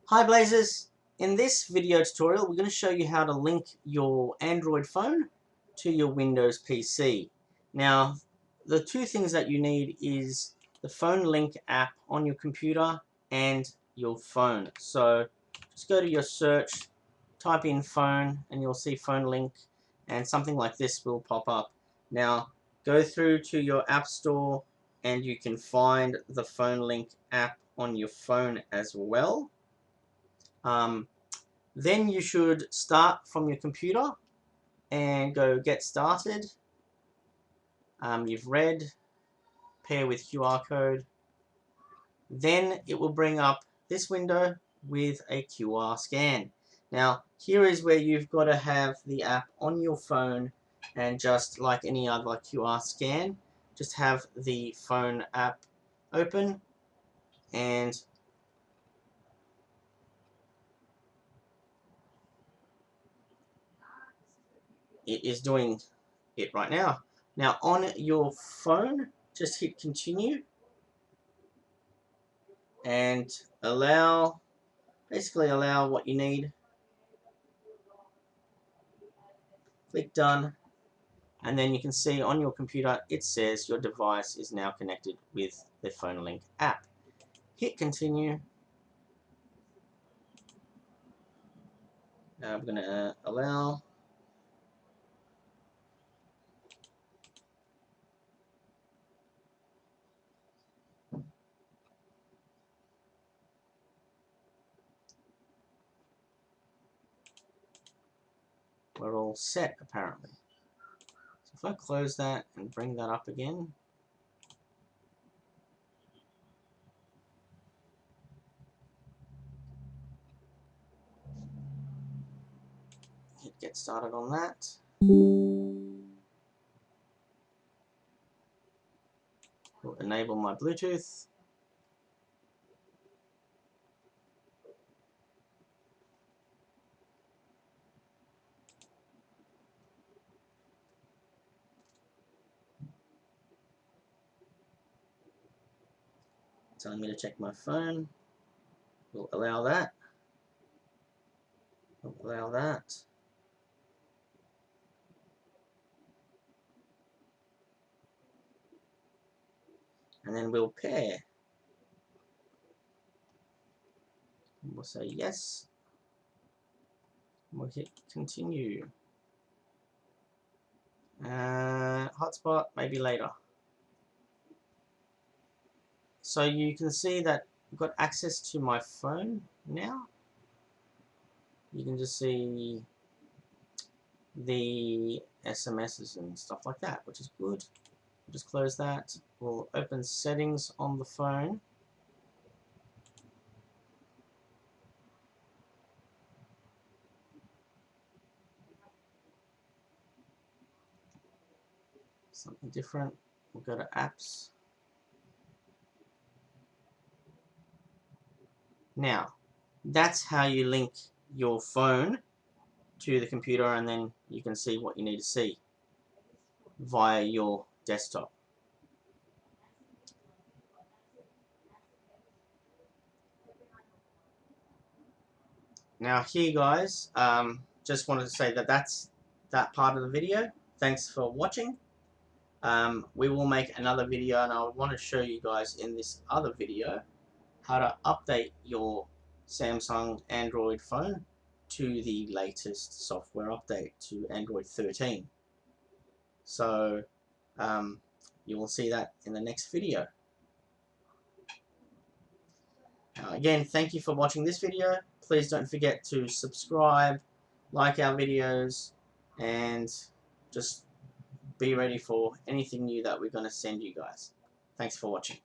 Hi Blazers! In this video tutorial we're going to show you how to link your Android phone to your Windows PC. Now the two things that you need is the Phone Link app on your computer and your phone. So just go to your search, type in phone and you'll see Phone Link and something like this will pop up. Now go through to your App Store and you can find the Phone Link app on your phone as well. Then you should start from your computer and go get started. You've read, pair with QR code. Then it will bring up this window with a QR scan. Now here is where you've got to have the app on your phone, and just like any other QR scan, just have the phone app open and it is doing it right now. Now on your phone, just hit continue and basically allow what you need. Click done, and then you can see on your computer it says your device is now connected with the Phone Link app. Hit continue. Now I'm going to allow. We're all set apparently. So if I close that and bring that up again, hit get started on that. We'll enable my Bluetooth. Telling me to check my phone. We'll allow that. We'll allow that. And then we'll pair. And we'll say yes. And we'll hit continue. Hotspot, maybe later. So you can see that I've got access to my phone now. You can just see the SMSs and stuff like that, which is good. We'll just close that. We'll open settings on the phone. Something different. We'll go to apps. Now, that's how you link your phone to the computer, and then you can see what you need to see via your desktop. Now here guys, just wanted to say that that's that part of the video. Thanks for watching. We will make another video, and I want to show you guys in this other video how to update your Samsung Android phone to the latest software update to Android 13. So you will see that in the next video. Again, thank you for watching this video. Please don't forget to subscribe, like our videos, and just be ready for anything new that we're going to send you guys. Thanks for watching.